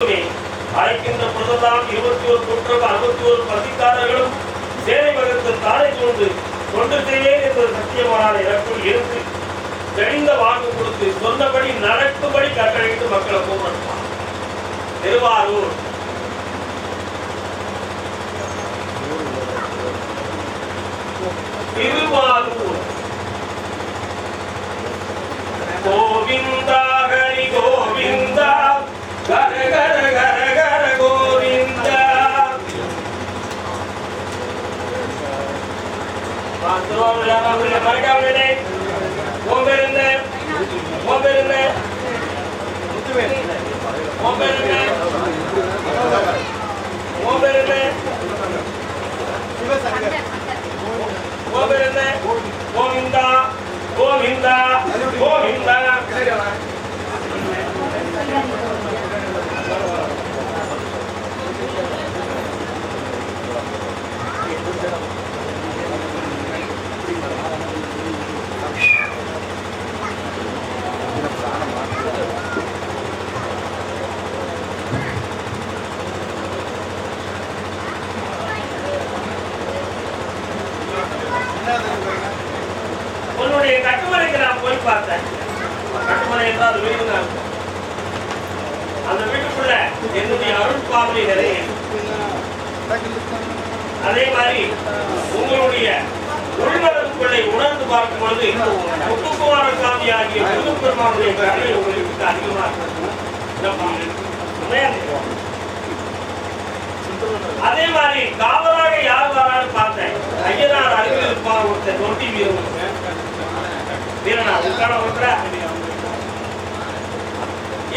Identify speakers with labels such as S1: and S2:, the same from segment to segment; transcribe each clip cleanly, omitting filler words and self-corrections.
S1: அழைக்கின்ற பொழுதெல்லாம் 21 கூட்டுறவு 61 பத்திக்காரர்களும் சேவை வகுத்து தாரை சூழ்ந்து தொண்டு செய்வேன் என்பது சத்தியமான எனக்குள் இருந்து தெளிந்த வாக்கு கொடுத்து சொன்னபடி நடக்கும்படி கட்டளையிட்டு மக்களை கூப்பிடுவார். திருவாரூர் கோவிந்தா ஹரி கோவிந்தா கர கர கர கர கோவிந்தா. கோவிந்தா கோவிந்தா கோவிந்தா. உன்னுடைய கட்டுமனைக்கு நான் போய் பார்த்தேன். கட்டுமனை என்றால் வீடு தான். அந்த வீட்டுக்குள்ள என்னுடைய அருள் பாவனை நிறைய. அதே மாதிரி உங்களுடைய உள்மனதுக்குள்ளே உணர்ந்து பார்க்கும் பொழுது முத்துக்குமார சாமி ஆகிய முருகப்பெருமானுடைய கருணை உங்களுக்கு அதிகமாக. அதே மாதிரி காவலாக யார் வரான்னு பார்த்தேன். ஐயனார் அருகில் இருப்பார் ஒருத்தர் நொட்டி வீரனா உட்கார ஒருத்தர.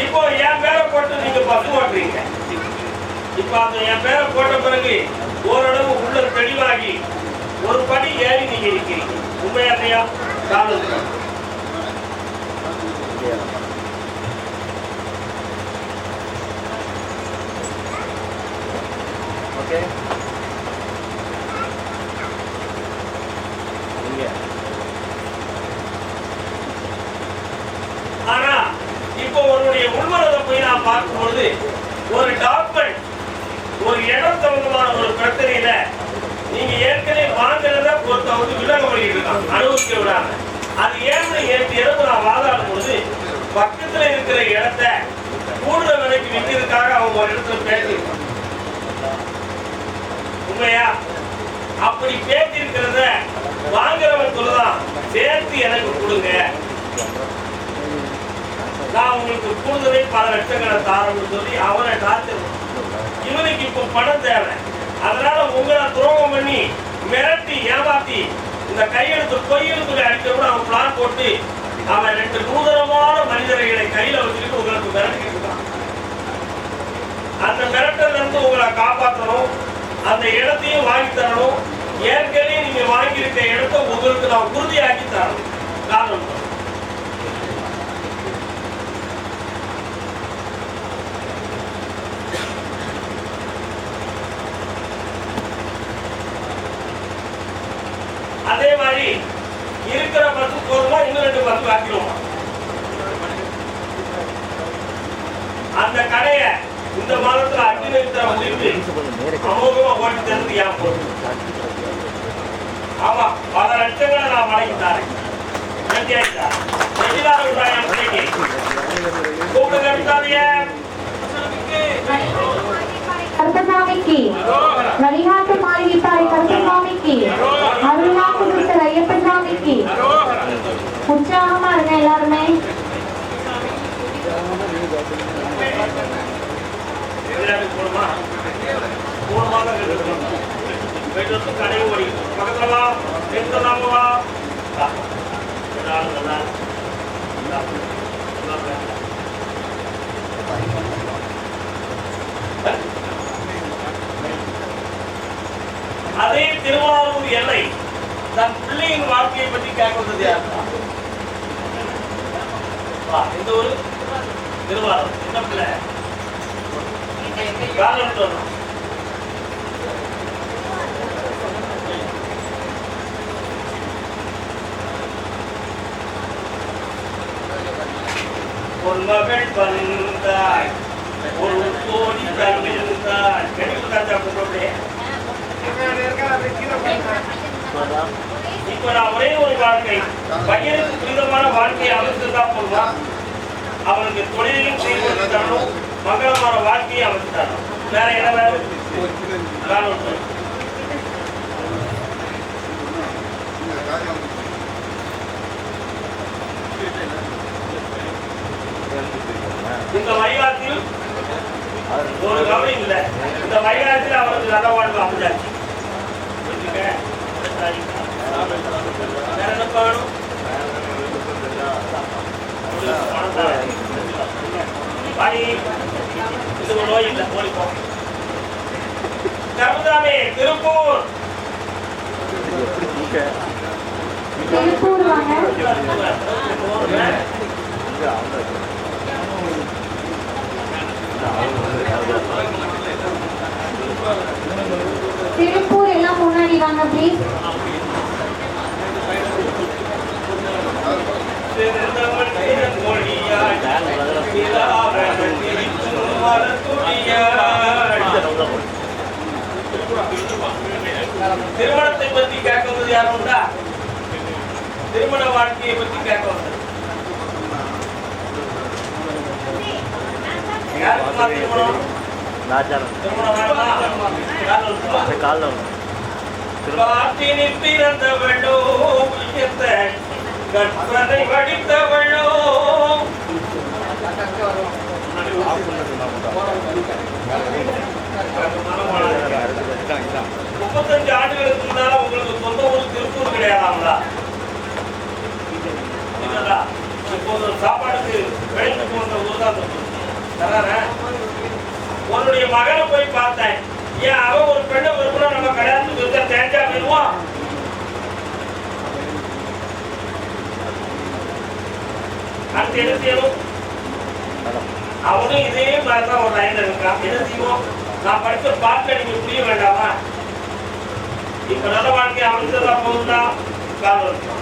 S1: இப்போ என் பேரை போட்டு நீங்க பஸ் ஓட்டுறீங்க. இப்ப அந்த என் பேரை போட்ட பிறகு ஓரளவு உள்ள தெளிவாகி ஒரு படி ஏறி நீங்க இருக்கிறீங்க. உண்மையா இல்லையா? காலம் ஆனா இப்போ உன்னுடைய உள்மனதை போய் நான் பார்க்கும் பொழுது ஒரு டாக்குமெண்ட் ஒரு இடம் சம்பந்தமான ஒரு பிரச்சனையில நீங்க ஏற்கனவே வாங்குறத பொறுத்த விலக வழியிருக்கான் அனுபவிக்க விடாம. அது ஏன்னு நேற்று இரவு நான் வாதாடும் பொழுது பக்கத்துல இருக்கிற இடத்த கூடுதல் விலைக்கு விற்கிறதுக்காக அவங்க ஒரு இடத்துல பேசியிருக்காங்க. உண்மையா? அப்படி பேசி இருக்கிறத வாங்குறவன் சொல்லலாம் சேர்த்து எனக்கு கொடுங்க, நான் உங்களுக்கு கூடுதலை பல லட்சங்களை தாரம்னு சொல்லி அவனை டார்ச்சர். இவனுக்கு இப்ப பணம் தேவை. அதனால உங்களை துரோகம் பண்ணி மிரட்டி ஏமாத்தி இந்த கையெழுத்து பொய்யெழுத்துல அடிக்க அவன் பிளான் போட்டு அவன் 2 நூதனமான மனிதர்களை கையில வச்சுக்கிட்டு உங்களுக்கு மிரட்டிட்டு இருக்கான். அந்த மிரட்டல இருந்து உங்களை காப்பாற்றணும், அந்த இடத்தையும் வாங்கி தரணும். ஏற்கனவே நீங்க வாங்கியிருக்க இடத்தை உங்களுக்கு நான் உறுதியாக்கி தரணும். காரணம் அதே மாதிரி இருக்கிற பத்து போதுமா, இன்னும் 2 பத்து வாங்கிடுவோம். அந்த கடையை இந்த மாதத்துல அக்னிநேத்திர முடிவு அமோகமா ஓட்டி தந்து ஏன் போகுது? ஆமா, பல லட்சங்களை நான் வழங்கி தாரேன்.
S2: கருப்பசாமிக்கு வழிகாட்டு மாளிகைப்பாறை கருப்பசாமிக்கு அருள்வாக்கு கொடுத்த ஐயப்பசாமிக்கு உற்சாகமா இருங்க எல்லாருமே.
S1: அதே திருவாரூர் எல்லை தன் பிள்ளையின் வாழ்க்கையை பற்றி கேட்கிறது யார்? இந்த ஒரு திருவாரூர் என்ன பிள்ளை காலம் சொன்னோம். பொன்மகள் வந்தாய் ஒரு கொடுத்தாச்சு அப்படின்னு. இப்ப நான் ஒரே ஒரு வாழ்க்கை, பையனுக்கு புனிதமான வாழ்க்கையை அமைச்சிருந்தா போதுமா? அவனுக்கு தொழிலையும் செய்து தரணும், மங்களமான வாழ்க்கையை அமைச்சு தரணும். வேற என்ன வேணும்? இந்த வைகாத்தில் ஒரு கவலை இல்லை. இந்த வைகாத்தில் அவருக்கு நல்ல வாழ்வு அமைஞ்சாச்சு. வேற என்ன வேணும்? இது ஒரு நோய் இல்லை, ஓடிப்போம். கருதாமே திருப்பூர்
S2: திருப்பூர் வாங்க. திருப்பூர் எல்லாம் முன்னாடி வாங்க ப்ளீஸ்.
S1: திருமணத்தை பத்தி கேட்கும்போது யாரும் உண்டா? திருமண வாழ்க்கையை பத்தி கேட்க வந்தது யாருக்குமா திருமணம்? திருமணம் காட்டினில் பிறந்தவளோ கற்பனை வடித்தவளோ 35 ஆண்டுகளுக்கு முன்னால உங்களுக்கு சொந்த ஊர் திருப்பூர் கிடையாதாங்களா? இப்போது சாப்பாடுக்கு வெளிக்கு போன்ற ஊர் தான் உன்னுடைய மகனை போய் பார்த்தேன். ஏன் அவன் ஒரு பெண்ணை விரும்பினா நம்ம கல்யாணத்துக்கு இருக்க தேஞ்சா போயிடுவான்? அடுத்து என்ன செய்யணும்? அவனும் இதே மாதிரிதான் ஒரு லைன்ல இருக்கான். என்ன செய்வோம்? நான் படிச்ச பாட்டுல நீங்க புரிய வேண்டாமா? இப்ப நல்ல வாழ்க்கை அமைச்சதா போகுதா? காலம் இருக்கும்.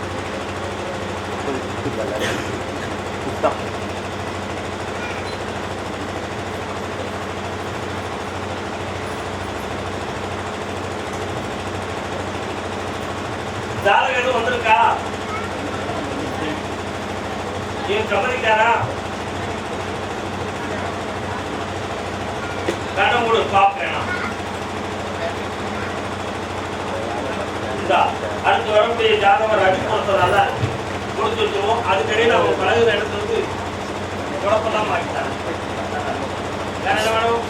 S1: ஜாதகம் வந்திருக்கா? ஏன் சம்மதிக்காரா? கண்ணமூடு பாப்பேன். அடுத்து வரக்கூடிய ஜாதகம் அடி கொடுத்ததால கொடுத்து வச்சுருவோம். அதுக்கடையில் அவங்க பழகுற இடத்துல வந்து குழப்பெல்லாம் மாட்டாங்க. வேற என்ன வேணும்?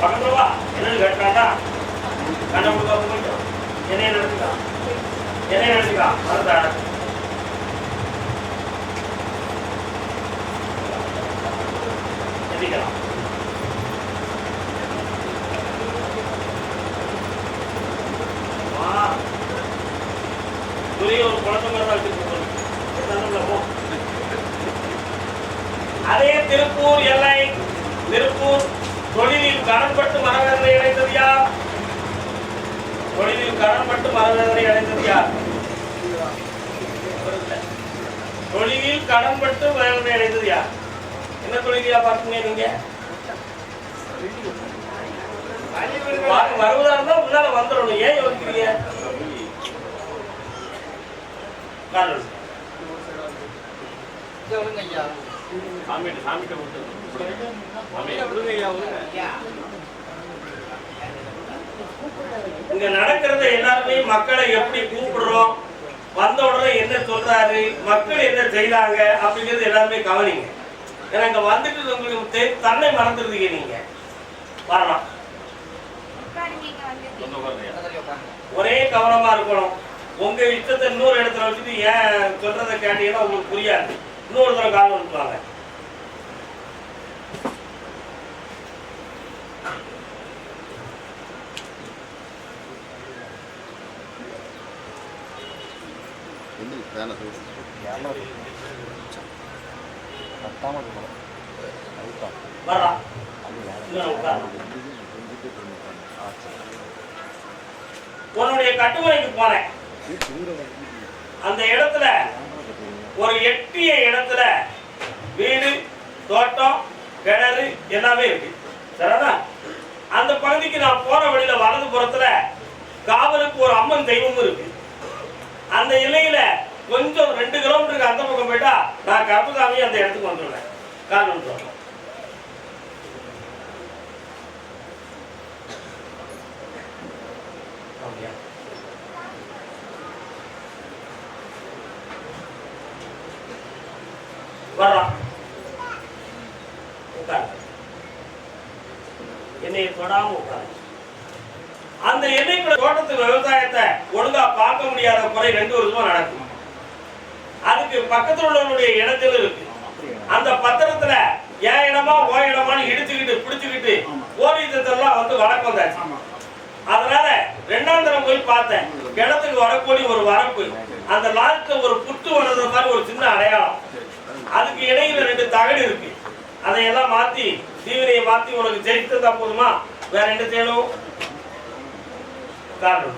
S1: பக்கத்துல வா, என்னன்னு கேட்டாண்டா கண்ணமூடு பார்க்க போயிட்டோம். என்னைய நினைச்சுக்கா மறந்தாட எதிக்கலாம். ஒரு குழந்தை மாதிரி வச்சுக்கோ. அதே திருப்பூர் எல்லை. திருப்பூர் தொழிலில் கடன்பட்டு மனவேதனை அடைந்தது யார்? தொழிலில் கடன்பட்டு மனவேதனை அடைந்தது யார்? தொழிலில் கடன்பட்டு வேதனை அடைந்தது யார்? என்ன தொழிலியா பாத்தீங்க நீங்க? வருவதா இருந்தா முன்னால வந்துடணும். ஏன் யோசிக்கிறீங்க? இங்க நடக்கிறத எல்லாருமே மக்களை எப்படி கூப்பிடுறோம், வந்த உடனே என்ன சொல்றாரு, மக்கள் என்ன செய்யறாங்க அப்படிங்கிறது எல்லாருமே கவனிங்க. ஏன்னா இங்க வந்துட்டு உங்களுக்கு தன்னை மறந்துடுறீங்க. நீங்க வரலாம், ஒரே கவனமா இருக்கணும். உங்க இஷ்டத்தை இன்னொரு இடத்துல வச்சுட்டு ஏன் சொல்றதை கேட்டீங்கன்னா உங்களுக்கு புரியாது. இன்னொரு தடவை காலம் வந்துவாங்க. உன்னுடைய கட்டுமனைக்கு போனேன். அந்த இடத்துல ஒரு எட்டிய இடத்துல வீடு, தோட்டம், கிணறு எல்லாமே இருக்கு. சரிதான்? அந்த பகுதிக்கு நான் போற வழியில வலது புறத்துல காவலுக்கு ஒரு அம்மன் தெய்வமும் இருக்கு. அந்த எல்லையில கொஞ்சம் 2 கிலோமீட்டருக்கு அந்த பக்கம் போயிட்டா நான் கருப்பசாமி அந்த இடத்துக்கு வந்துடுவேன். காரணம் சொல்றேன். என்னை தொடாம உட்காரு. அந்த எல்லைக்குள்ள தோட்டத்து விவசாயத்தை ஒழுங்கா பார்க்க முடியாத குறை 2 வருஷமா நடக்கும். அதுக்கு பக்கத்துல உள்ளவனுடைய இடத்துல இருக்கு. அந்த பத்திரத்துல என் இடமா ஓ இடமான்னு இடிச்சுக்கிட்டு பிடிச்சுக்கிட்டு போலீசெல்லாம் வந்து வழக்கு வந்தாச்சு. அதனால 2ஆம் தரம் போய் பார்த்தேன். கிணத்துக்கு வரக்கூடிய ஒரு வரப்பு, அந்த லாஸ்ட்ல ஒரு புட்டு வளர்ந்த மாதிரி ஒரு சின்ன அடையாளம், அதுக்கு இடையில 2 தகடு இருக்கு. அதையெல்லாம் மாத்தி தீவினையை மாத்தி உனக்கு ஜெயித்ததா போதுமா? வேற என்ன செய்யணும்? காரணம்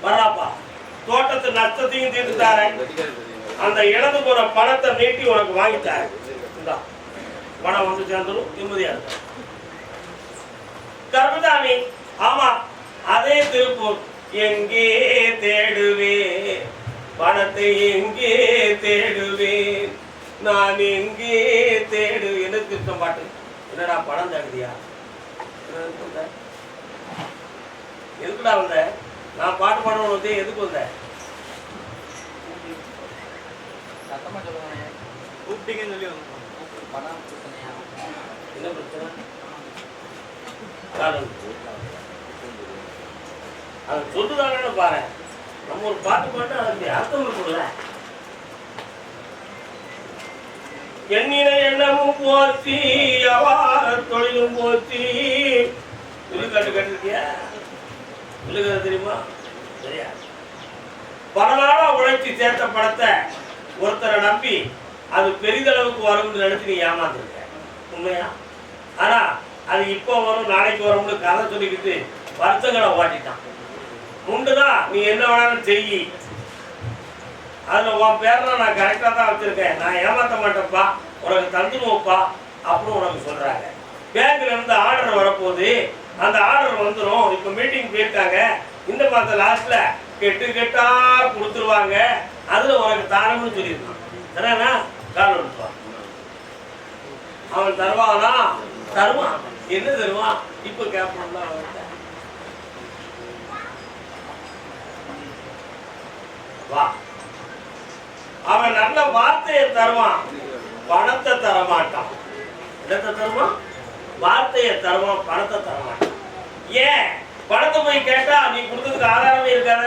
S1: வராப்பா. தோட்டத்து நஷ்டத்தையும் தீர்த்து தாரேன். அந்த இழந்து போற பணத்தை நீட்டி உனக்கு வாங்கி தாரேன். பணம் வந்து சேர்ந்துடும், நிம்மதியா இருக்கும். கருப்பசாமி, ஆமா, அதே திருப்பூர். எங்கே தேடுவே பணத்தை, எங்கே தேடுவேன் நான், எங்கே தேடு. எனக்கு இருக்க பாட்டு. என்னடா பணம் தேடுதியா? எதுக்குடா வந்த? நான் பாட்டு பாடணும் வந்து எதுக்கு வந்த?
S3: சத்தமா சொல்லுவாங்க. கூப்பிட்டீங்கன்னு சொல்லி வந்து
S1: என்ன பிரச்சனை? அது சொல்லுதாங்கன்னு பாரு. நம்ம ஒரு பாட்டு பாட்டு அதுக்கு அர்த்தம் இருக்குல்ல. எண்ணின எண்ணமும் போச்சு, அவார தொழிலும் போச்சு. விழுக்காட்டு கட்டிருக்கியா? விழுகிறது தெரியுமா? சரியா? பல நாளா உழைச்சி சேர்த்த பணத்தை ஒருத்தரை நம்பி அது பெரிதளவுக்கு வரும்னு நினைச்சு நீ ஏமாந்துருக்க. உண்மையா? ஆனா அது இப்போ வரும் நாளைக்கு வரும்னு கதை சொல்லிக்கிட்டு வருஷங்களை ஓட்டிட்டான். உண்டுதான், நீ என்ன வேணாலும் செய்யி. அதுல உன் பேரெல்லாம் நான் கரெக்டா தான் வச்சிருக்கேன். நான் ஏமாத்த மாட்டேன்ப்பா, உனக்கு தந்துடுவோம்ப்பா அப்படின்னு உனக்கு சொல்றாங்க. பேங்க்ல இருந்து ஆர்டர் வரப்போகுது. அந்த ஆர்டர் வந்துடும். இப்ப மீட்டிங் போயிருக்காங்க. இந்த மாச லாஸ்ட்ல கெட்டா கொடுத்துருவாங்க. அதுல உனக்கு தானம்னு சொல்லியிருக்கான். சரிண்ணா? கால் எடுப்பான். அவன் தருவானா? தருவான். என்ன தருவான்? இப்ப கேட்போம்ல. வா, அவன் நல்ல வார்த்தையை தருவான், பணத்தை தரமாட்டான். என்னத்தை தருவான்? வார்த்தையை தருவான், பணத்தை தரமாட்டான். ஏன்? பணத்தை போய் கேட்டா நீ கொடுத்ததுக்கு ஆதாரமே இருக்காத.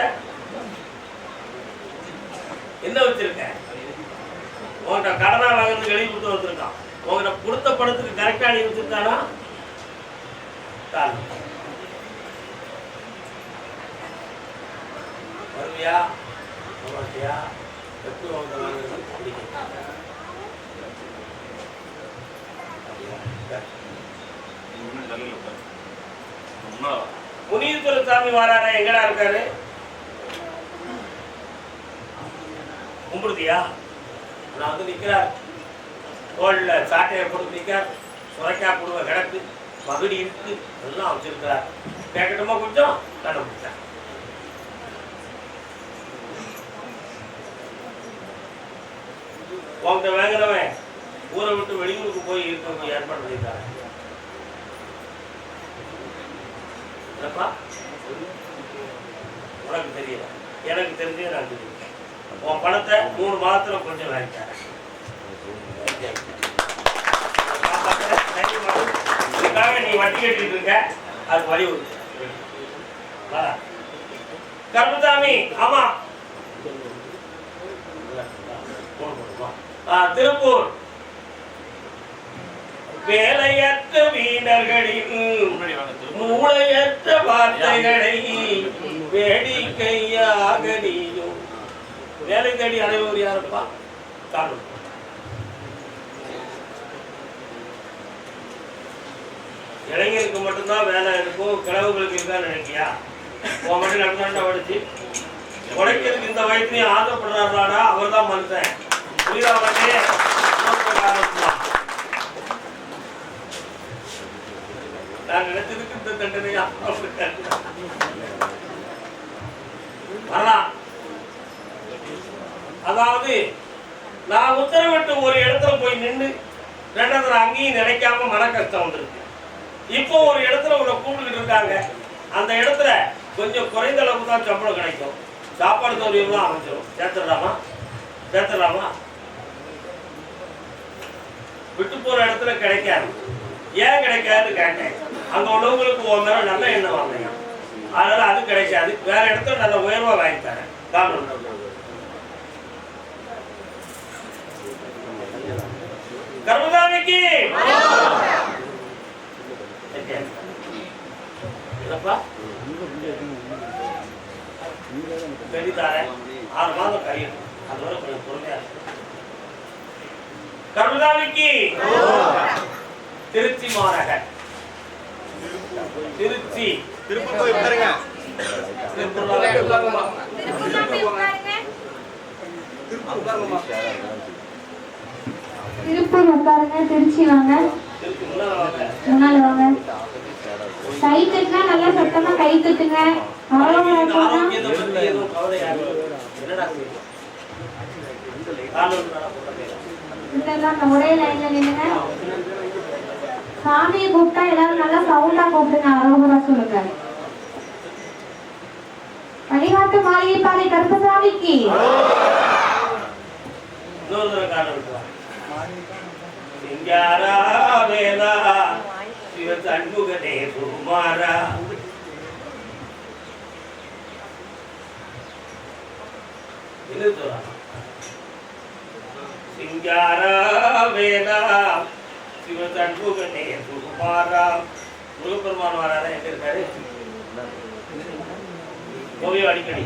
S1: என்ன வச்சிருக்க? உன்கிட்ட கடனா வாங்குறதுக்கு எழுதி கொடுத்து வச்சிருக்கான். உங்ககிட்ட கொடுத்த பணத்துக்கு கரெக்டா நீ வச்சிருக்கானா? வருவியா? எப்படி முனீஸ்வர சாமி வராரா? எங்கடா இருக்காரு? கும்பிடுதியா? நான் வந்து நிற்கிறார். தோல்ல சாட்டையை போட்டு நிற்கார். சுரைக்காய் கொடுவ கிடக்கு, மகுடி இருக்கு, எல்லாம் வச்சிருக்கிறார். கேட்கட்டுமா? கொஞ்சம் கண்டுபிடிச்சார். உங்கள்கிட்ட வாங்கினவன் ஊரை விட்டு வெளியூருக்கு போய் இருக்க ஏற்பாடு பண்ணியிருக்காரு. உனக்கு தெரியல, எனக்கு தெரிஞ்சே நான் தெரியும். உன் பணத்தை 3 மாதத்துல கொஞ்சம் வாங்கிட்டாரு. நீ வட்டி கட்டிட்டு இருக்க, அது வழி கருப்பசாமி. ஆமா, திருப்பூர். வேலையற்ற வீணர்களின் மூளையற்ற வார்த்தைகளை வேடிக்கையாக நீயும். வேலை தேடி அனைவர் யாருப்பா? காணும். இளைஞருக்கு மட்டும்தான் வேலை இருக்கும், கிழவுகளுக்கு இருக்கான்னு நினைக்கியா? உன் மட்டும் நடந்தாண்டா வடிச்சு உடைக்கிறதுக்கு இந்த வயசுலையும் ஆசைப்படுறாருடா, அவர் தான் மனுஷன். புரியாமலே நான் நினைச்சதுக்கு இந்த தண்டனையா வரலாம். அதாவது நான் உத்தரவிட்டு ஒரு இடத்துல போய் நின்று ரெண்டாவது அங்கேயும் நினைக்காம மன கஷ்டம் வந்துருக்கு. இப்போ ஒரு இடத்துல உன்னை கூப்பிட்டுக்கிட்டு இருக்காங்க, அந்த இடத்துல கொஞ்சம் குறைந்த அளவுக்கு தான் சம்பளம் கிடைக்கும், சாப்பாடு சௌகரியம்லாம் அமைச்சிடும். சேர்த்துடலாமா? விட்டு போற இடத்துல கிடைக்காது. ஏன் கிடைக்காதுன்னு கேட்டேன். அங்க உள்ளவங்களுக்கு உன் மேல நல்ல எண்ணம் வாங்க, அதனால அது கிடைக்காது. வேற இடத்துல நல்ல உயர்வா வாங்கி தரேன். கர்மதாமிக்கு பெரிதாரேன் 6 மாதம் கழியும், அது வரை கொஞ்சம் பொறுமையா இருக்கு. கர்மதாமிக்கு திருச்சி மாநகர், திருச்சி
S3: திருப்பூர் உட்காருங்க.
S2: திருப்பூர் உட்காருங்க. திருச்சி வாங்க, முன்னால வாங்க. கை தட்டுனா நல்லா சத்தமா கை தட்டுங்க. ஒரே லைன்ல நின்னுங்க. சாமியை கூப்பிட்டா எல்லாரும் நல்லா சவுண்டா கூப்பிடுங்க, அரோகரா சொல்லுங்க. வழிகாட்டு மாளிகை பாறை கருப்பசாமிக்கு
S1: சிங்காரா வேலா சிவ சண்முகனே சுமாரா சிங்காரா வேலா சிவ சண்முகனே சுமாரா. முருகப்பெருமான் வராத எங்க இருக்காரு? கோவியோ அடிக்கடி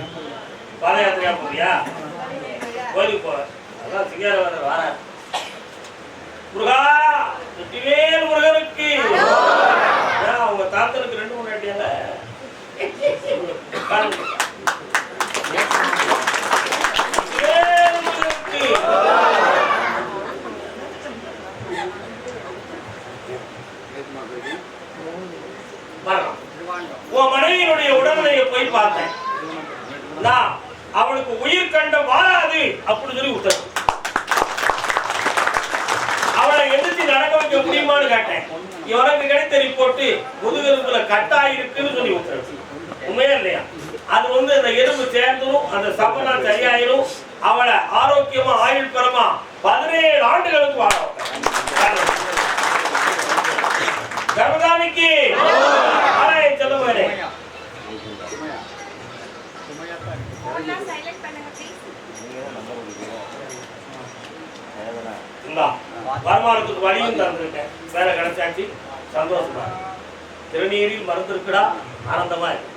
S1: பாத யாத்திரையா போவியா? கோயிலுக்கு போவ, அதான் சிங்கார வர முருகா வெற்றிவேல் முருகனுக்கு. அவங்க தாத்தனுக்கு 2 3 அடியால உன் மனைவியினுடைய உடல்நிலையை போய் பார்த்தேன். நான் அவளுக்கு உயிர் கண்ட வாராது அப்படின்னு சொல்லி விட்டேன். அவளை எதிர்த்து நடக்க வைக்க முடியுமான்னு கேட்டேன். இவனுக்கு கிடைத்த ரிப்போர்ட்டு முதுகெலும்புல கட்டாயிருக்குன்னு சொல்லி விட்டேன். உண்மையா இல்லையா? அது அந்த எலும்பு சேர்ந்துடும், அந்த சம்பளம் சரியாயிரும். அவளை ஆரோக்கியமா ஆயுள் பெறமா 17 ஆண்டுகளுக்கு வாழ கர்மதாமிக்கு சொல்ல போறேன். வருமானத்துக்கு வழியும் தந்திருக்கேன், வேலை கிடைச்சாச்சு, சந்தோஷமா. திருநீரில் மருந்து இருக்குடா, ஆனந்தமா இருக்கு.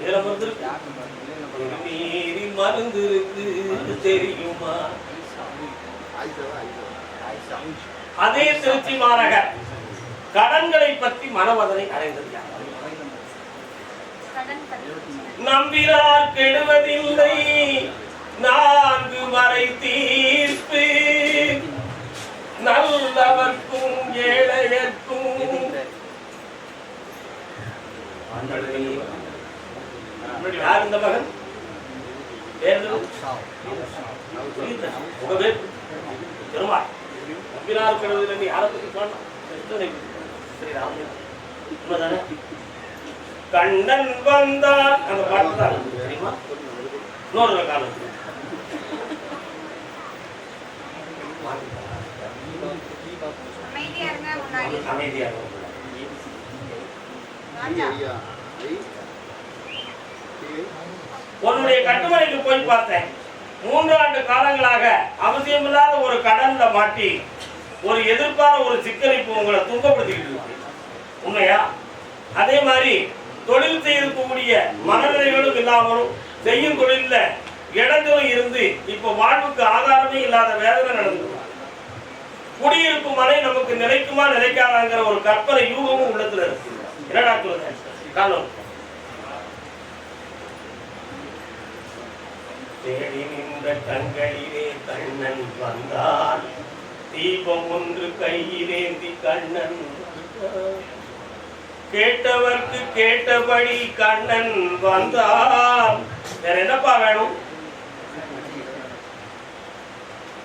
S1: இதுல மருந்து இருக்கு, திருநீரில் மருந்து இருக்கு தெரியுமா? அதே திருச்சி மாநகர் கடன்களை பற்றி மனவதனை அடைந்தது. நம்பினார் கெடுவதில்லை 4 மறை தீர்ப்பு, நல்லவர்க்கும் ஏழையர்க்கும். யார் இந்த மகன்? பெருமாள். நம்பினார் கெடுவதில்லை நீ யாரை பற்றி சொன்ன? கண்ணன் வந்தான் அந்த பாட்டு தான் தெரியுமா? இன்னொரு காலம் அமைதியா உன்னுடைய கட்டுமனைக்கு போய் பார்த்தேன். 3 ஆண்டு காலங்களாக அவசியமில்லாத ஒரு கடன்ல மாட்டி ஒரு எதிர்ப்பான ஒரு சிக்கலை இப்போ உங்களை துன்பப்படுத்திக்கிட்டு இருக்கு. உண்மையா? அதே மாதிரி தொழில் செய்யக்கூடிய மனநிலைகளும் இல்லாமலும் செய்யும் தொழில இடைஞ்சலும் இருந்து இப்ப வாழ்வுக்கு ஆதாரமே இல்லாத வேதனை நடந்து குடியிருக்கும் மனை நமக்கு நிலைக்குமா நிலைக்காதாங்கிற ஒரு கற்பனை யூகமும் உள்ளத்துல இருக்கு. என்னடா சொல்லுங்க காலம் தேடி நின்ற கண்களிலே கண்ணன் வந்தான், தீபம் ஒன்று கையிலேந்தி கண்ணன் கேட்டவர்க்கு கேட்டபடி கண்ணன் வந்தான். வேற என்னப்பா வேணும்?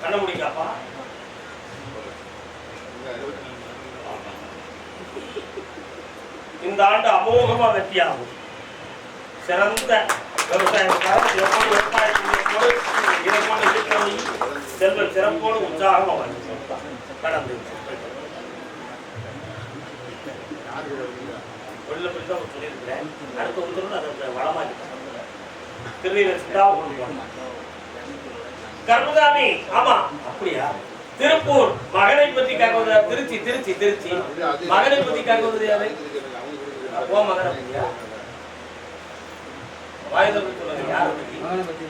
S1: கண்ண முடிக்காப்பா. இந்த ஆண்டு அமோகமா வெற்றியாகும். சிறந்த செல்வ சிறப்போடு உற்சாகமா கடந்து சொல்லியிருக்கிறேன். அடுத்த ஒரு அதை வளமாக்கி கர்மதாமி. ஆமா அப்படியா? திருப்பூர் மகனை பத்தி கேட்குவது திருச்சி திருச்சி திருச்சி மகனை பத்தி கேட்குவது யாரு? ஓ மகனை பத்தியா? வாய்தை பத்தி சொல்லுங்க. யாரை பத்தி?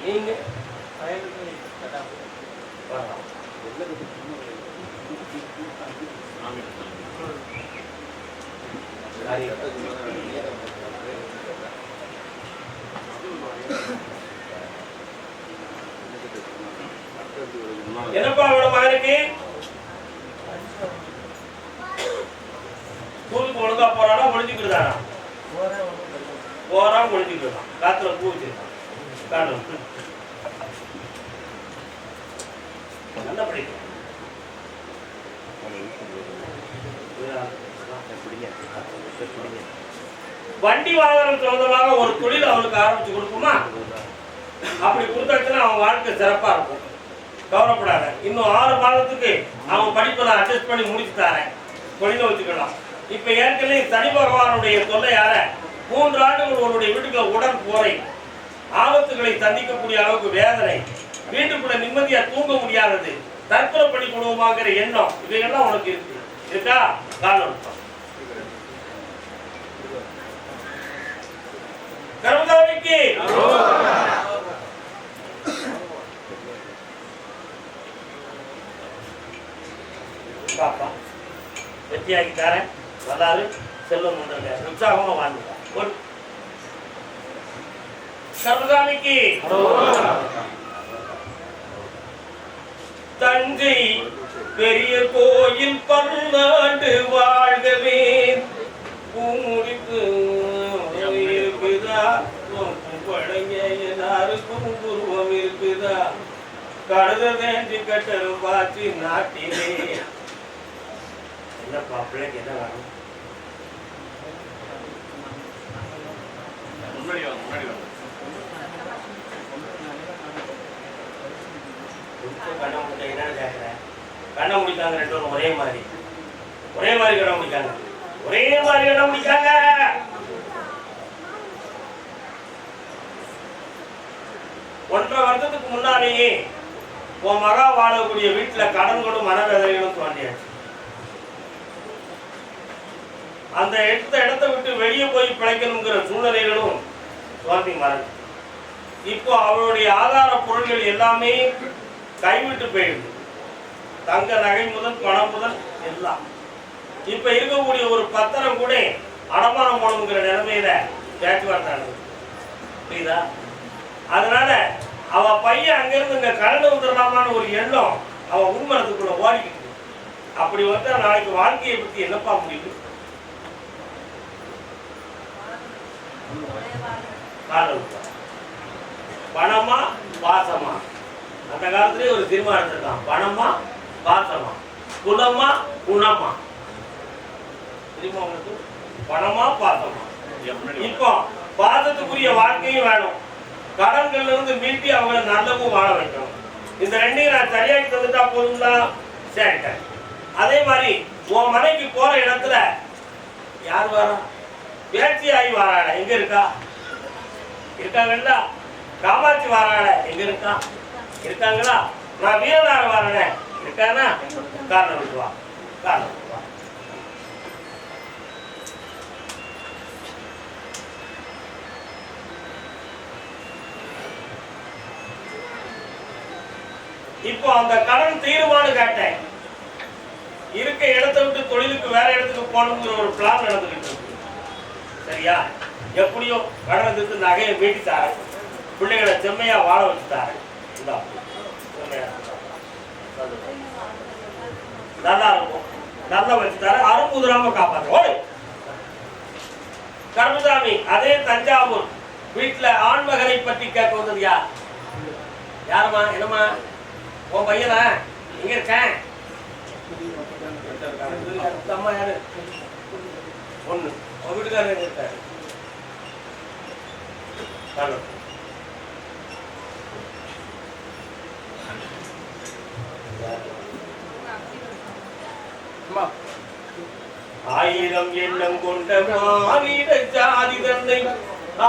S1: நீங்க என்னப்பா அவனோட மகனுக்கு ஸ்கூலுக்கு ஒழுங்கா போறானா ஒழிஞ்சுக்கிட்டானா? போறான் ஒழிஞ்சுக்கிட்டான். காத்துல பூ வச்சிருக்கான். நல்லா படிக்கும். வண்டி வாகனம் சொந்தமாக ஒரு தொழில் அவனுக்கு ஆரம்பிச்சு கொடுக்குமா? அப்படி கொடுத்தாச்சுன்னா அவன் வாழ்க்கை சிறப்பா இருக்கும். கவலைப்படாத. இன்னும் 6 மாதத்துக்கு அவன் படிப்பை நான் அட்ஜஸ்ட் பண்ணி முடிச்சு தரேன். தொழிலை வச்சுக்கலாம். இப்ப ஏற்கனவே சனி பகவானுடைய தொல்லையால 3 ஆண்டுகள் உன்னுடைய வீட்டுக்குள்ள உடன் போரை, ஆபத்துகளை சந்திக்கக்கூடிய அளவுக்கு வேதனை, வீட்டுக்குள்ள நிம்மதியா தூங்க முடியாதது, தற்கொலை பண்ணி கொடுவோமாங்கிற எண்ணம், இவையெல்லாம் உனக்கு இருக்கு. இருக்கா? காரணம் கர்மதாமிக்கு பாப்பா வெற்றியாக்கி தரேன். வந்தாரு செல்வம் கொண்டிருக்க உற்சாகமா வாழ்ந்துட்டான். கர்மதாமிக்கு தஞ்சை பெரிய கோயில் 12 வாழ்கவே. பூமுடிப்பு இருக்குதா? பழங்க எல்லாருக்கும் உருவம் இருக்குதா? கழுத வேண்டி கட்டரும் பாச்சு நாட்டிலே. என்னப்பா பிள்ளைக்கு என்ன வேணும்? கண்ண முடிக்காங்க. 2 பேரும் ஒரே மாதிரி கண்ண முடிக்காங்க. ஒரே மாதிரி கண்ண முடிக்காங்க. ஒன்றரை வருஷத்துக்கு முன்னாலேயே உன் மகா வாழக்கூடிய வீட்டுல கடன்களும் மனவேதனைகளும் தோன்றியாச்சு. அந்த இடத்தை விட்டு வெளியே போய் பிழைக்கணுங்கிற சூழ்நிலைகளும் தோன்றி மறந்து இப்போ அவருடைய ஆதார பொருள்கள் எல்லாமே கைவிட்டு போயிடுது. தங்க நகை முதல் பணம் முதல் எல்லாம். இப்ப இருக்கக்கூடிய ஒரு பத்திரம் கூட அடமானம் போகணுங்கிற நிலைமையில பேச்சுவார்த்தை புரியுதா? அதனால அவ பையன் அங்கிருந்து இங்க கலந்து வந்துடலாமான்னு ஒரு எண்ணம் அவ உண்மனத்துக்குள்ள ஓடிக்கிட்டு. அப்படி வந்தா நாளைக்கு வாழ்க்கையை பத்தி என்னப்பா முடியுது? பணமா பாசமா? அந்த காலத்திலேயே ஒரு சினிமா எடுத்திருக்கான். பணமா பாசமா, குணமா குணமா? பணமா பாசமா? இப்போ பாசத்துக்குரிய வாழ்க்கையும் வேணும், கடன்கள்ல இருந்து மீட்டி அவங்களை நல்லவும் வாழ வைக்கணும். இந்த 2ஐயும் நான் சரியாக்கி தந்துட்டா போதுங்களா? சரி. அதே மாதிரி உன் மனைக்கு போற இடத்துல யார் வரா? பேச்சு ஆகி வராட எங்க இருக்கா? இருக்காங்கல்ல. காமாட்சி வராட எங்க இருக்கா? இருக்காங்களா? நான் வீரனார வரேன் இருக்கானா? காரணம் விட்டுவா. காரணம் விட்டுவா. இப்போ அந்த கடன் தீருமானு கேட்டேன். இருக்க இடத்தை விட்டு தொழிலுக்கு வேற இடத்துக்கு போகணுங்கிற ஒரு பிளான் நடந்துகிட்டு இருக்கு. சரியா? எப்படியோ கடனை தீர்த்து நகையை மீட்டி தாரேன், பிள்ளைகளை செம்மையா வாழ வச்சு தாரேன். நல்லா இருக்கும், நல்லா வச்சு தாரேன், அரும்புதுராம காப்பாற்ற ஓடு. கருமசாமி அதே தஞ்சாவூர் வீட்டுல ஆண்மகனை பற்றி கேட்க வந்தது யார்? யாரம்மா? என்னம்மா உன் பையனா? எங்க இருக்கேன்? அம்மா யாரு? ஒண்ணு. உன் வீட்டுக்காரர் எங்க இருக்காரு? ஆயிரம் எண்ணம் கொண்ட மாவீர ஜாதி தன்னை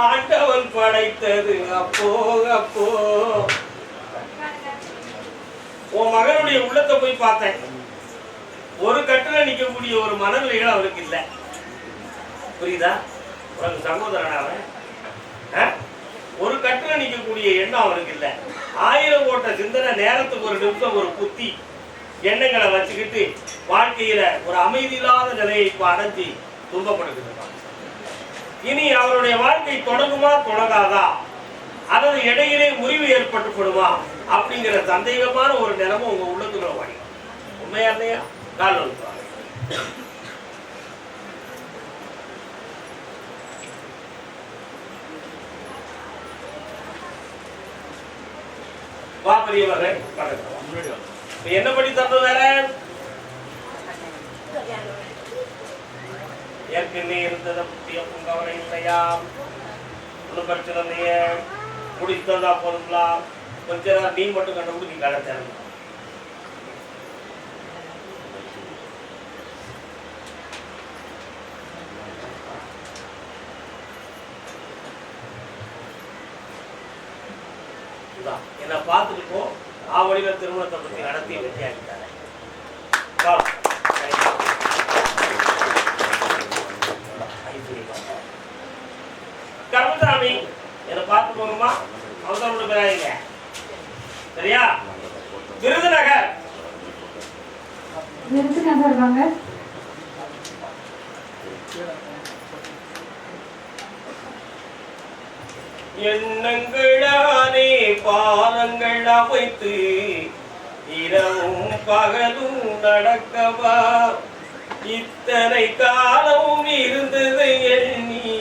S1: ஆண்டவன் படைத்தது அப்போ அப்போ. உன் மகனுடைய உள்ளத்தை போய் பார்த்தேன். ஒரு கட்டுல நிக்கக்கூடிய ஒரு மனநிலைகள் அவருக்கு இல்லை. புரியுதா? உனக்கு சகோதரன் அவன். ஒரு கட்டுல நிக்கக்கூடிய எண்ணம் அவனுக்கு இல்லை. 1000 ஓட்ட சிந்தனை, நேரத்துக்கு ஒரு நிமிஷம் ஒரு புத்தி எண்ணங்களை வச்சுக்கிட்டு வாழ்க்கையில ஒரு அமைதி இல்லாத நிலையை இப்ப அடைஞ்சி துன்பப்படுகிறது. இனி அவருடைய வாழ்க்கை தொடங்குமா தொடங்காதா, அல்லது இடையிலே முறிவு ஏற்பட்டுப்படுமா அப்படிங்கிற சந்தேகமான ஒரு நிலைமை உங்க உள்ளத்துக்குள்ள வாங்கி. உண்மையா இல்லையா? கால் வந்து வா பெரியவர்கள் என்ன பண்ணி தந்தது வேற? ஏற்கனவே இருந்ததை பற்றிய கவலை இல்லையா? ஒன்றும் பிரச்சனை இல்லையே, குடித்ததா போதுங்களா? கொஞ்ச நேரம் நீ மட்டும் கண்டு நீ கடை திறந்து என்ன பார்த்துட்டு போ. ஆவடியில திருமணத்தை பற்றி நடத்தி வெற்றியாக்கிட்டாங்க. கருமசாமி என்ன பார்த்து போங்கம்மா, அவசரம் பேராங்க. சரியா? விருதுநகர்
S2: வாங்க.
S1: எண்ணங்களானே பாலங்கள் அமைத்து இரவும் பகலும் நடக்கவா, இத்தனை காலம் இருந்தது எண்ணி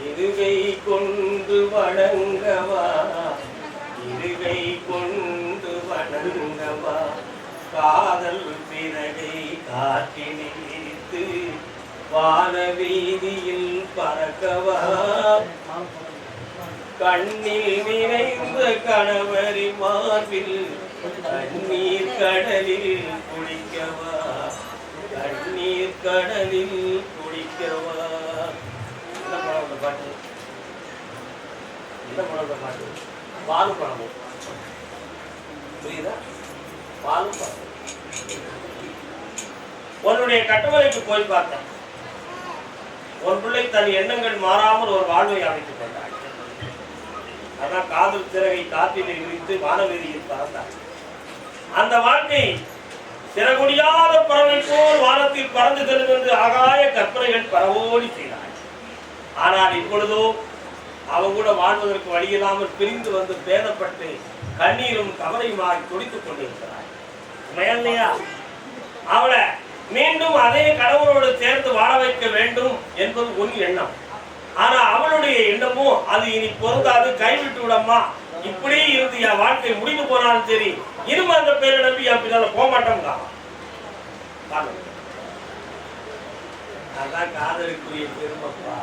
S1: இருகை கொண்டு வணங்கவா, இருகை கொண்டு வணங்கவா, காதல் பிறகை காற்றினில் இருந்து வான வீதியில் பறக்கவா, கண்ணில் நிறைந்த கணவரி மார்பில் கண்ணீர் கடலில் குளிக்கவா, கண்ணீர் கடலில் குளிக்கவா. என்ன படம் பாட்டு? என்ன படம் பாட்டு? பாலு படமும். புரியுதா? பாலு படம். உன்னுடைய கட்டுமலைக்கு போய் பார்த்தேன். உன் பிள்ளை தன் எண்ணங்கள் மாறாமல் ஒரு வாழ்வை அமைத்துக் கொண்டார். அதான் காதல் சிறகை காற்றினை விரித்து வானவெளியில் பறந்தார். அந்த வாழ்க்கை சிறகுடியாத பறவை போல் வானத்தில் பறந்து செல்லும் என்று ஆகாய கற்பனைகள் பரவோடி செய்தார். ஆனால் இப்பொழுதோ அவன் கூட வாழ்வதற்கு வழியில்லாமல் பிரிந்து வந்து பேதப்பட்டு கண்ணீரும் கவலையுமாய் துடித்துக் கொண்டிருக்கிறார். உண்மையா? அவளை மீண்டும் அதே கடவுளோடு சேர்ந்து வாழ வைக்க வேண்டும் என்பது உன் எண்ணம். ஆனா அவளுடைய எண்ணமோ அது இனி பொருந்தாது, கைவிட்டு விடம்மா, இப்படி இருந்து என் வாழ்க்கை முடிந்து போனாலும் சரி, இரும அந்த பேரை நம்பி என் பின்னால போக மாட்டோம்டா. அதான் காதலுக்குரிய பெருமப்பா.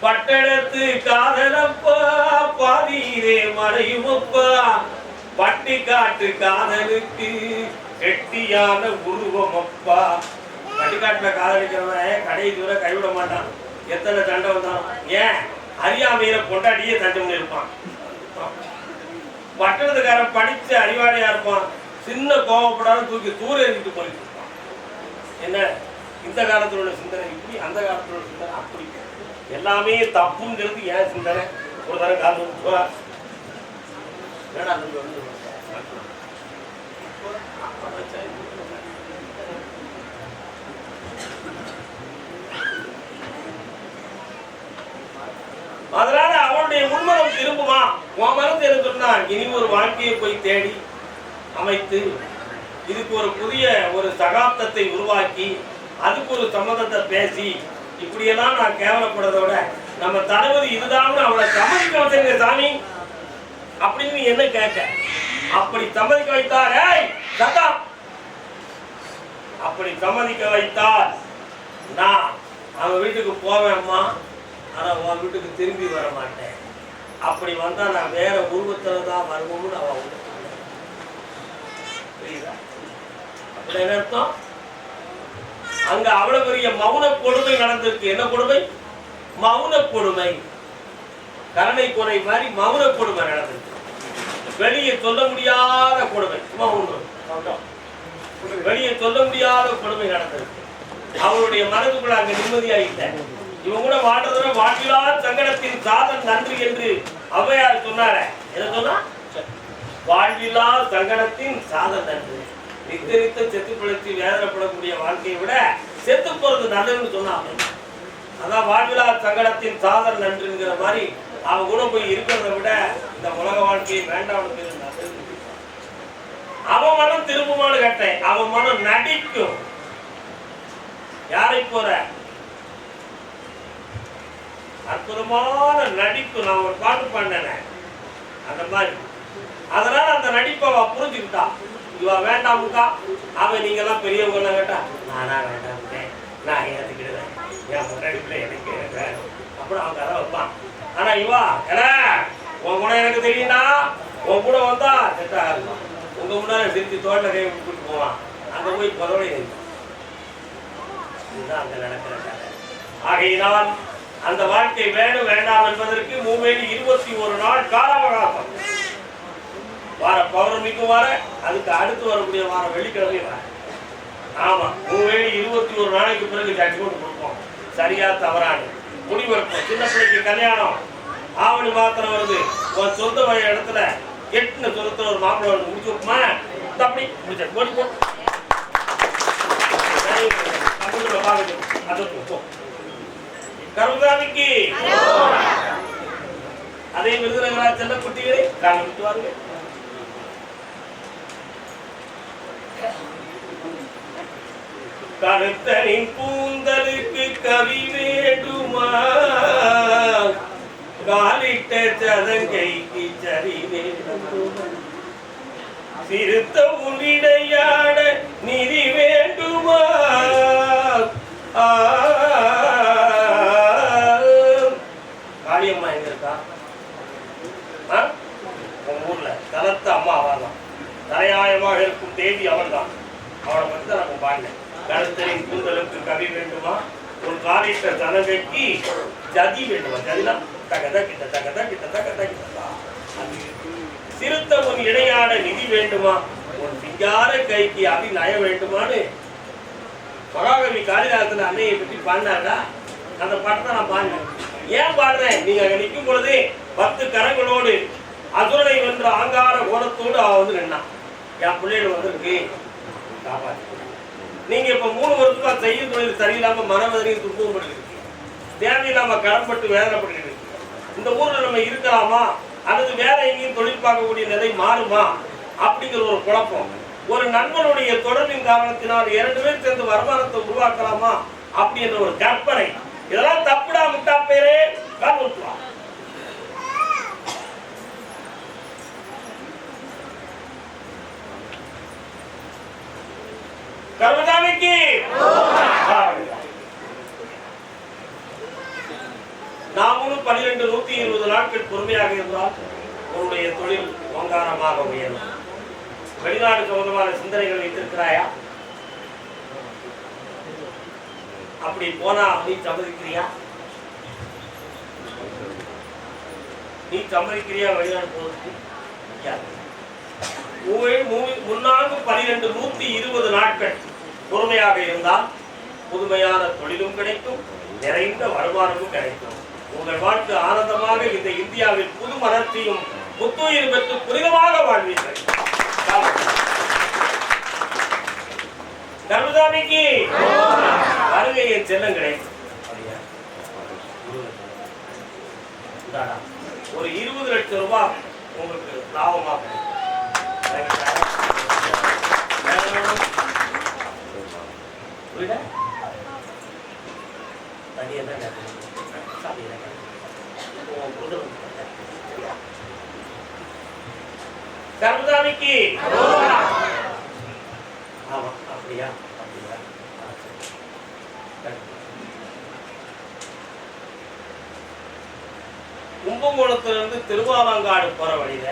S1: பட்டணத்து காதலப்பா பாதியிலே மறையுமப்பா, பட்டி காட்டு காதலுக்கு கெட்டியான உருவமப்பா. பட்டிக்காட்டுல காதலிக்கிறவன் கடைசி வரை கைவிட மாட்டான். எத்தனை சண்டை வந்தாலும் ஏன் அறியாமையில கொண்டாடியே தஞ்சம் இருப்பான். பட்டணத்துக்காரன் படிச்சு அறிவாளியா இருப்பான், சின்ன கோவப்படாத தூக்கி தூர எறிஞ்சிட்டு போயிட்டு இருப்பான். என்ன இந்த காலத்துல உள்ள சிந்தனை இப்படி, அந்த காலத்துல உள்ள சிந்தனை அப்படி, எல்லாமே தப்புங்கிறது ஏன் சிந்தனை. ஒரு தரம் கால் வா. அதனால அவனுடைய உண்மனம் திரும்புமா? உன் மனசு என்ன சொன்னா, இனி ஒரு வாழ்க்கையை போய் தேடி அமைத்து இதுக்கு ஒரு புதிய ஒரு சகாப்தத்தை உருவாக்கி அதுக்கு ஒரு சம்மதத்தை பேசி இப்படியெல்லாம் நான் கேவலப்படுறத விட நம்ம தளபதி இதுதான் அவளை சம்மதிக்க வச்சிருக்க சாமி அப்படின்னு என்ன கேட்க. அப்படி சம்மதிக்க வைத்தார். அப்படி சம்மதிக்க வைத்தார் நான் அவன் வீட்டுக்கு போவேன்மா, ஆனா உன் வீட்டுக்கு திரும்பி வர மாட்டேன். அப்படி வந்தா நான் வேற உருவத்துல தான் வருவோம்னு அவன் புரியுதா? அப்படி என்ன அர்த்தம்? அங்க அவ்வளவு பெரிய மௌன கொடுமை நடந்திருக்கு. என்ன கொடுமை? மௌன கொடுமை. கருணை கொலை மாதிரி மௌன கொடுமை நடந்திருக்கு. வெளியே சொல்ல முடியாத கொடுமை. வெளியே சொல்ல முடியாத கொடுமை நடந்திருக்கு. அவருடைய மனதுக்குள்ள அங்க நிம்மதியாயிட்ட. இவன் கூட வாழ்றத வாழ்விலா சங்கடத்தின் சாதன் நன்றி என்று ஔவையார் சொன்னார. என்ன சொன்னா? வாழ்விலா சங்கடத்தின் சாதன் நன்றி. நித்த நித்த செத்து பிழைத்து வேதனைப்படக்கூடிய வாழ்க்கையை விட செத்து போறது நல்லதுன்னு சொன்னாங்க. அதான் வாழ்விலா சங்கடத்தின் சாதன் நன்றுங்கிற மாதிரி அவன் கூட போய் இருக்கிறத விட இந்த உலக வாழ்க்கையை வேண்டாம். அவன் மனம் திரும்புமானு கேட்டேன். அவன் மனம் நடிக்கும். யாரை போற அற்புதமான நடிப்பு. நான் ஒரு பாட்டு பண்ணேன் அந்த மாதிரி. அதனால அந்த நடிப்பை அவ புரிஞ்சுக்கிட்டா. இவ வேண்டாமுக்கா. அவன் நீங்க எல்லாம் பெரியவங்க எல்லாம் கேட்டா நானா வேண்டாம், நான் ஏத்துக்கிடுவேன், என் நடிப்புல எனக்கு அப்புறம் அவங்க அதை வைப்பான். ஆனா இவா உன் கூட எனக்கு தெரியும்டா, உன் கூட வந்தா செட்டா இருக்கும். உங்க முன்னால திருப்பி தோட்டல கை விட்டு போவான். அங்க போய் பதவி இதுதான் அங்க நடக்கிற கதை. ஆகையினால் அந்த வாழ்க்கை வேணும் வேண்டாம் என்பதற்கு மூவேலி 21 நாள் கால அவகாசம். வார பௌர்ணமிக்கும் வர, அதுக்கு அடுத்து வரக்கூடிய வாரம் வெள்ளிக்கிழமை வர. ஆமா, மூவேலி 21 நாளைக்கு பிறகு ஜட்ஜ்மெண்ட் கொடுப்போம். சரியா தவறானு முடிவெடுப்போம். சின்ன பிள்ளைக்கு கல்யாணம் ஆவணி மாத்திரம் வருது. உன் சொந்த வய இடத்துல எட்டுன சொந்தத்துல ஒரு மாப்பிள்ளை வந்து முடிச்சு வைப்போமா? அப்படி முடிச்ச போட்டு கருதாமிக்கு அதே விருதுநகரா செல்ல குட்டிகளை காமிட்டுவாருங்க. கருத்தனின் கூந்தலுக்கு கவி வேண்டுமா, காலிட்ட சதங்கைக்கு சரி வேண்டுமா, சிறுத்த உன்னிடையாட நிதி வேண்டுமா, காளியம்மா எங்க இருக்கா? உங்க ஊர்ல தலத்த அம்மா அவர்தான். தலையாயமாக இருக்கும் தேவி அவள் தான். அவளை பத்தி தான் நம்ம பாடினேன். கருத்தரின் கூந்தலுக்கு கவி வேண்டுமா, ஒரு காலிட்ட சதங்கைக்கு ஜதி வேண்டுமா. ஜதினா தகதா கிட்ட தகதா கிட்ட தகதா கிட்டா. சிறுத்த உன் இடையாட நிதி வேண்டுமா, உன் சிங்கார கைக்கு அதி நய வேண்டுமான்னு மகாகவி காளிதாசன் அன்னையை பற்றி பாடினாரா. அந்த பாட்டை நான் பாடினேன். ஏன் பாடுறேன்? நீங்க அங்க நிற்கும் பொழுது 10 கரங்களோடு அசுரனை வென்ற ஆங்கார கோலத்தோடு அவ வந்து நின்னான். என் பிள்ளைகள் வந்திருக்கு காப்பாற்று. நீங்க இப்ப 3 வருஷமா செய்யும் தொழில் சரியில்லாம மனவதனையும் துன்பம் பண்ணிருக்கு, தேவையில்லாம கடன்பட்டு வேதனைப்பட்டு இருக்கு. இந்த ஊர்ல நம்ம இருக்கலாமா அல்லது வேற எங்கேயும் தொழில் பார்க்கக்கூடிய நிலை மாறுமா அப்படிங்கிற ஒரு குழப்பம். ஒரு நண்பனுடைய தொடர்பின் காரணத்தினால் 2 பேர் சேர்ந்து வருமானத்தை உருவாக்கலாமா அப்படின்ற ஒரு கற்பனை. இதெல்லாம் தப்புடா முட்டா பேரே காண்பிக்கலாம். கர்மதாமிக்கு நாமும் 12 120 நாட்கள் பொறுமையாக இருந்தால் உன்னுடைய தொழில் ஓங்காரமாக உயரும். வெளிநாடு சம்பந்தமான சிந்தனைகள் வைத்திருக்கிறாயா? அப்படி போனா நீ சம்மதிக்கிறியா? நீ சம்மதிக்கிறியா வெளிநாடு போறதுக்கு? முன்னாங்கு 12 120 நாட்கள் பொறுமையாக இருந்தால் புதுமையான தொழிலும் கிடைக்கும், நிறைந்த வருமானமும் கிடைக்கும். உங்கள் வாழ்க்கை ஆனந்தமாக இந்த இந்தியாவில் புது மனத்தையும் புத்துயிர் பெற்று புனிதமாக வாழ்வீர்கள். கருதாமிக்கு வருகை என் செல்லங்களே. ஒரு 20 லட்சம் ரூபாய் உங்களுக்கு லாபமாக கருதாமிக்கு. ஆமா அப்படியா? கும்பகோணத்திலிருந்து திருவாலங்காடு போற வழியில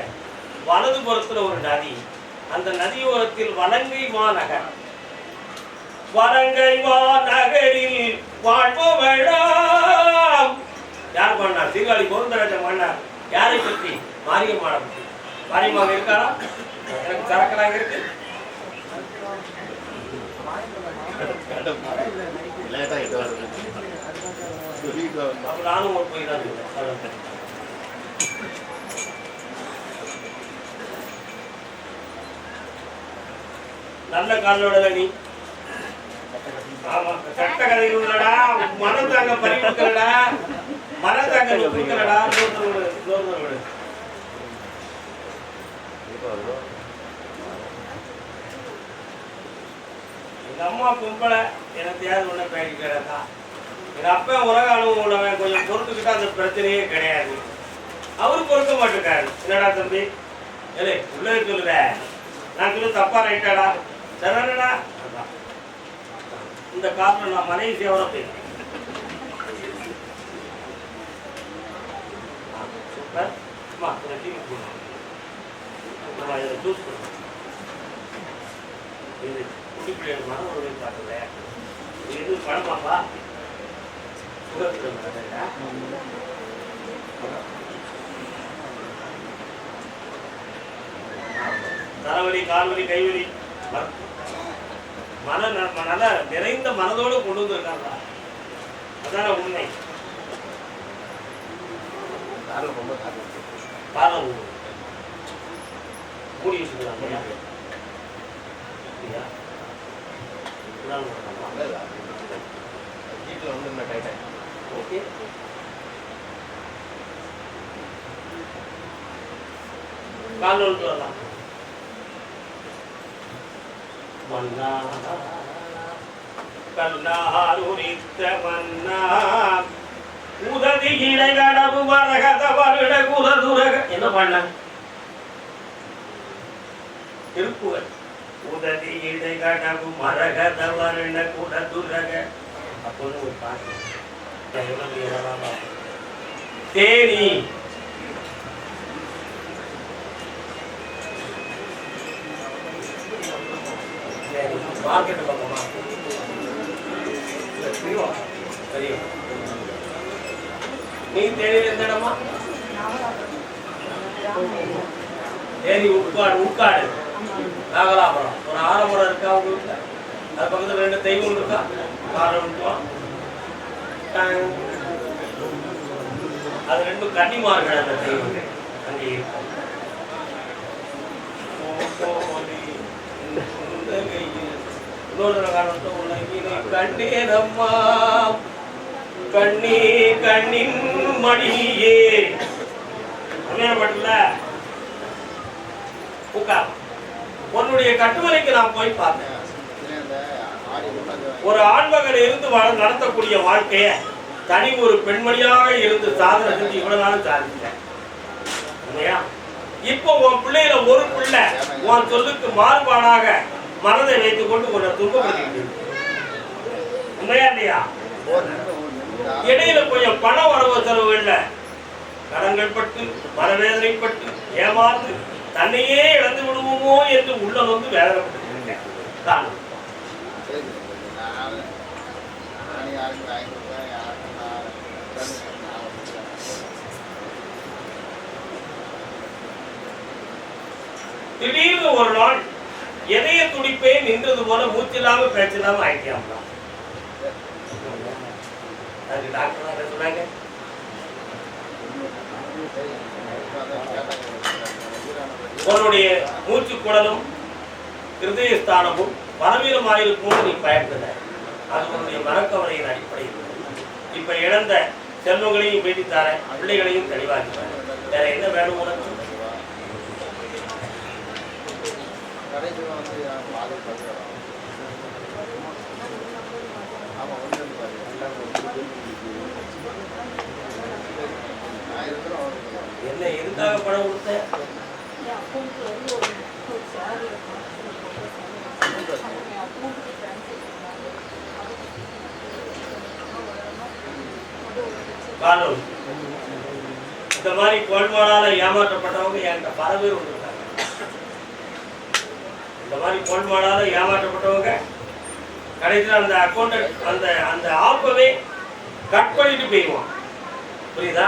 S1: வலது புறத்துல ஒரு நதி, அந்த நதியோரத்தில் வலங்கை மாநகர், வலங்கை மாநகரில் வாழ்பவளாம். யார் பண்ணார்? சீர்காழி கோவிந்தராஜன் பண்ணார். யாரை பற்றி? மாரியம்மாளை பற்றி. மாரியம்மா இருக்காரா? எனக்கு சரக்கலாங்க இருக்கு. நானும் ஒரு போய் தான் நல்ல காலோட நீ. ஆமா, சட்ட கதைகள் உள்ளடா, மனம் தாங்க பறிவுக்கிறடா, மனம் தாங்க நோக்கிறடா. எங்க அம்மா கும்பல எனக்கு யாரு ஒண்ணு பேடிக்கிறதா. எங்க அப்பா உலக அனுபவம் உள்ளவன், கொஞ்சம் பொறுத்துக்கிட்டா அந்த பிரச்சனையே கிடையாது. அவரு பொறுக்க மாட்டேங்காரு. என்னடா தம்பி, ஏலே உள்ளே சொல்லுற, நான் சொல்ல தப்பா ரைட்டாடா? சரடா, இந்த காரணம் நான் மலேசியாவோட போயிருக்கேன். சூஸ் பண்ண இது குடிப்பிள்ளை மனம் ஒரு பார்க்கல. இது பணமாப்பா தலைவலி, கால்வலி, கைவலி, மன நல்ல நிறைந்த மனதோடு கொண்டு வந்திருக்காங்க. அதான உண்மை. காலம் மூடி வச்சுக்கிறாங்க. ஓகே, கால் வரலாம். மன்னா கண்ணாருரித்த மன்னா உதவி இடைகடவு வரகத வருட குலதுரக. என்ன பண்ண திருப்புகள்? உதவி இடைகடவு மரகத வருட குலதுரக. அப்போது ஒரு பாட்டு தேனி மார்க்கெட் பக்கமா தெரியும். நீ தேனியில் எந்த இடமா? தேனி உட்காடு, உட்காடு நாகலாபுரம். ஒரு ஆலமரம் இருக்கா உங்களுக்கு? அது பக்கத்துல 2 தெய்வம் இருக்கா? அது 2 கன்னிமார்கள். அந்த தெய்வம் அங்கே இருக்கும். கண்ணீரம்மா கண்ணீ கண்ணின் மணியே பட்டல உன்னுடைய கட்டுமலைக்கு நான் போய் பார்த்தேன். ஒரு ஆண்மகன் இருந்து நடத்தக்கூடிய வாழ்க்கைய தனி ஒரு பெண்மணியாக இருந்து சாதனை செஞ்சு இவ்வளவு நாளும் சாதிச்சேன். இப்போ உன் பிள்ளையில ஒரு பிள்ளை உன் சொல்லுக்கு மாறுபாடாக மனதை வைத்துக் கொண்டு உன்னை துன்பப்படுத்திட்டு உண்மையா இல்லையா? இடையில கொஞ்சம் பண வரவு செலவு இல்லை, கடன்கள் பட்டு மனவேதனைப்பட்டு ஏமாந்து தன்னையே இழந்து விடுவோமோ என்று உள்ள வந்து வேதனைப்பட்டு தான். திடீர்னு ஒரு நாள் எதைய துடிப்பே நின்றது போல மூச்சில்லாம பேச்சில்லாம ஆயிட்டாங்க. அதுக்கு டாக்டர் சொன்னாங்க, உன்னுடைய மூச்சு குடலும் ஹிருதயஸ்தானமும் பலவீனமாயிருக்கும்னு நீ பயப்பட. அது உன்னுடைய மனக்கவலையின் அடிப்படையில் இப்ப இழந்த செல்வங்களையும் மீட்டித்தார, பிள்ளைகளையும் தெளிவாக்கித்தார. வேற என்ன வேணும் உனக்கு? என்ன எதுக்காக பணம் கொடுத்த? காரணம் இந்த மாதிரி கோல்மாடால ஏமாற்றப்பட்டவங்க என்கிட்ட பல பேர் வந்துருக்காங்க. இந்த மாதிரி கோல்மாடால ஏமாற்றப்பட்டவங்க கடைசியில் அந்த அக்கௌண்ட் அந்த அந்த ஆப்பவே கட் பண்ணிட்டு போயிடுவான். புரியுதா?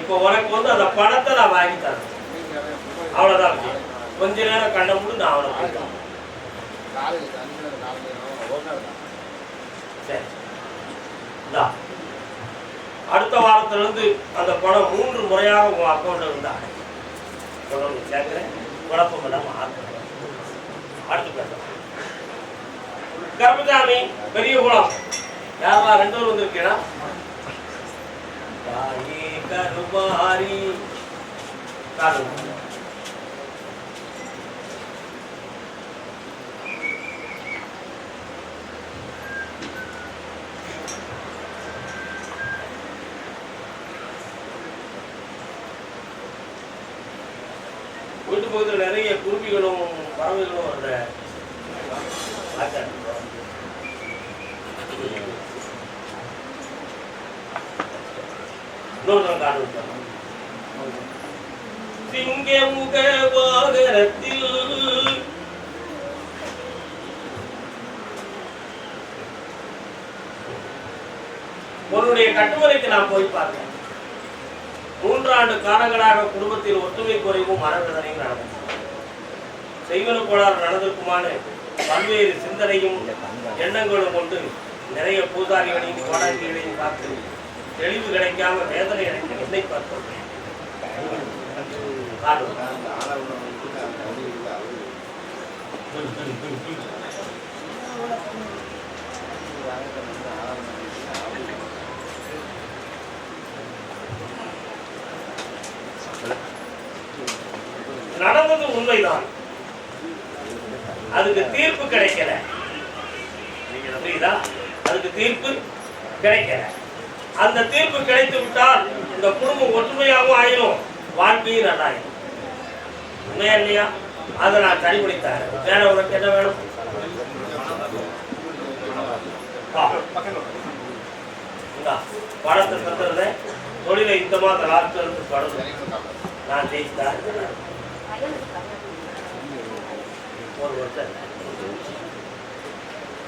S1: இப்போ உனக்கு வந்து அந்த பணத்தை நான் வாங்கி தரேன், அவ்வளவுதான். கொஞ்ச நேரம் கண்ட முடி நான் அவனை போயிட்டான். சரி, அடுத்த வாரத்திலிருந்து அந்த பணம் 3 முறையாக உங்க அக்கௌண்ட்ல இருந்தா சேர்க்கிறேன். குழப்பம் இல்லாம அடுத்து பேசலாம். கருப்பசாமி பெரிய குளம் யாரெல்லாம் 2 பேர் வந்திருக்கீங்களா? கருமாரி வீட்டு பக்கத்தில் நிறைய குருவிகளும் பறவைகளும் அந்த சிங்கமுக வாகனத்தில் உன்னுடைய கட்டுமலைக்கு நான் போய் பார்த்தேன். 3 ஆண்டு காலங்களாக குடும்பத்தில் ஒற்றுமை குறைவும் மனவேதனையும் நடந்தது. செய்வன கோளாறு நடந்திருக்குமான பல்வேறு சிந்தனையும் எண்ணங்களும் கொண்டு நிறைய பூசாரிகளையும் கோடாங்கிகளையும் பார்த்து தெளிவு கிடைக்காம வேதனை எனக்கு என்னை பார்த்தோம். நடந்தது உண்மைதான், அதுக்கு தீர்ப்பு கிடைக்கல. புரியுதா? அதுக்கு தீர்ப்பு கிடைக்கல. அந்த தீர்ப்பு கிடைத்து விட்டால் இந்த குடும்பம் ஒற்றுமையாகவும் ஆயிரும், வாழ்க்கையும் நல்லாயிரும். உண்மையா இல்லையா? அதை நான் கடைபிடித்தேன். வேற உனக்கு என்ன வேணும்? படத்தை தந்துடுற தொழிலை இந்த மாதம் லாஸ்ட் இருந்து படம் நான் ஜெயிச்சுதான் 1 வருஷம்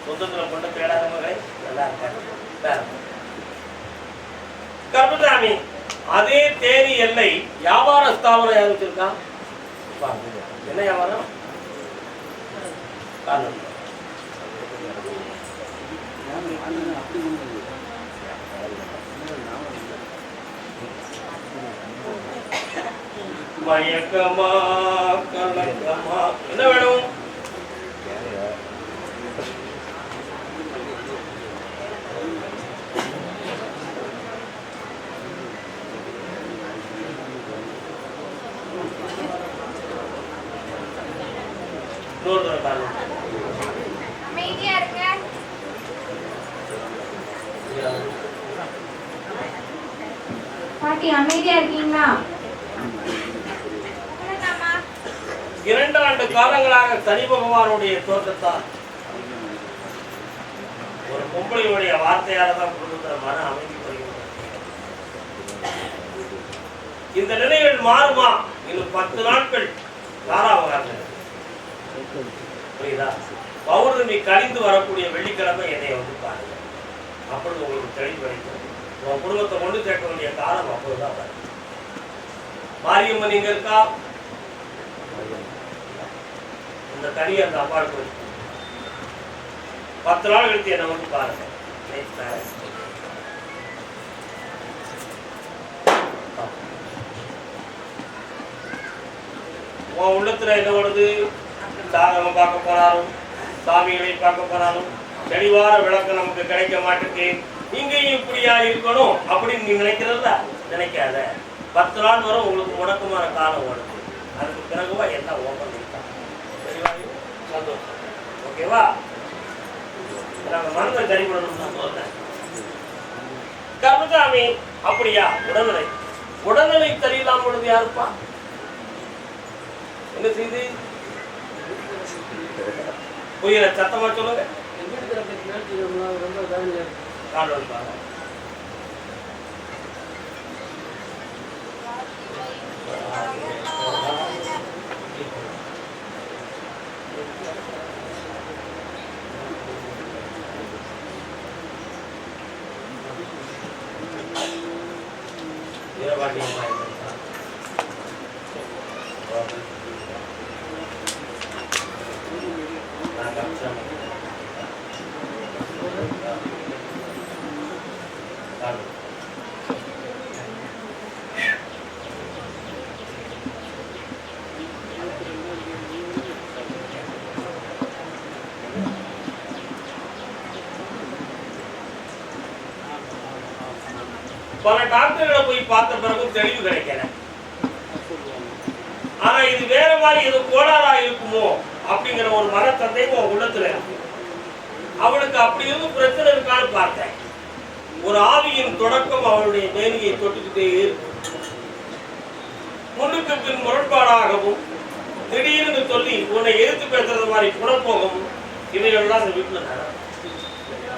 S1: சுதந்திரம் கொண்டு பேடாத மகளை நல்லா இருக்காரு. கருப்பசாமி அதே தேனி எல்லை வியாபார ஸ்தாபனம் ஆரம்பிச்சிருக்கான். என்ன வியாபாரம்? மயக்கமா கலக்கமா என்ன வேணும்?
S2: அமைதியா இருங்க. பாட்டி அமைதியா இருக்கீங்களா?
S1: 2 ஆண்டு காலங்களாக சனி பகவானுடைய தோற்றத்தால் ஒரு பொம்பளையுடைய வார்த்தையால தான் குடும்பத்தில் மன அமைதி வருகிறது. இந்த நிலைகள் மாறுமா? இன்னும் 10 நாட்கள் காலாவகாசம். புரியுதா? பௌர்ணமி கழிந்து வரக்கூடிய வெள்ளிக்கிழமை என்னை வந்து பாருங்க. அப்பொழுது உங்களுக்கு தெளிவு கிடைக்கும். உங்க குடும்பத்தை கொண்டு சேர்க்க வேண்டிய காலம் அப்பொழுதுதான் வரும். மாரியம்மன் இங்க இருக்கா? இந்த தனியை அந்த அப்பாவுக்கு 10 நாள் கழித்து என்னை வந்து பாருங்க. உன் உள்ளத்துல என்ன வருது? சாதகம் பார்க்க போனாலும் சாமிகளை பார்க்க போனாலும் தெளிவான விளக்கம் நமக்கு கிடைக்க மாட்டேங்குது. இங்கேயும் இப்படியா இருக்கணும் அப்படின்னு நீ நினைக்கிறதா? நினைக்காத. 10 நாள் வரை உங்களுக்கு முடக்கமான காலம் வருது. அதுக்கு பிறகுவா எல்லாம் ஓப்பன் பண்ணிட்டாங்க. சந்தோஷம். ஓகேவா? நாங்க மனதை சரிபடணும் நான் சொல்றேன். கர்மசாமி அப்படியா? உடல்நிலை சரியில்லாம பொழுது யாருப்பா? என்ன செய்து? புரியல, சத்தமா சொல்லுங்க. பல டாக்டர்களை போய் பார்த்த பிறகு தெளிவு கிடைக்கல. ஆனா இது வேற மாதிரி ஏதோ கோளாறா இருக்குமோ அப்படிங்கிற ஒரு மன சந்தேகம் உள்ளத்துல இருக்கு. அவளுக்கு அப்படி எதுவும் பிரச்சனை இருக்கான்னு பார்த்தேன். ஒரு ஆவியின் தொடக்கம் அவளுடைய மேனியை தொட்டுக்கிட்டே இருக்கும். முன்னுக்கு பின் முரண்பாடாகவும் திடீர்னு சொல்லி உன்னை எதிர்த்து பேசுறது மாதிரி குணப்போகவும் இவைகள்லாம் அந்த வீட்டுல நடக்கும்.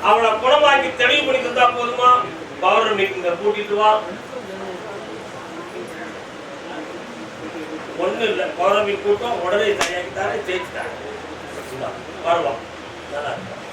S1: அவளை குணமாக்கி தெளிவு பண்ணி தந்தா போதுமா? பௌர்ணமி இங்க கூட்டிட்டு வா. ஒண்ணு இல்லை, பௌர்ணமி கூட்டம் உடனே சரியாக்கிட்டாரே, ஜெயிச்சுட்டாங்க. வருவோம். நல்லா இருக்கும்.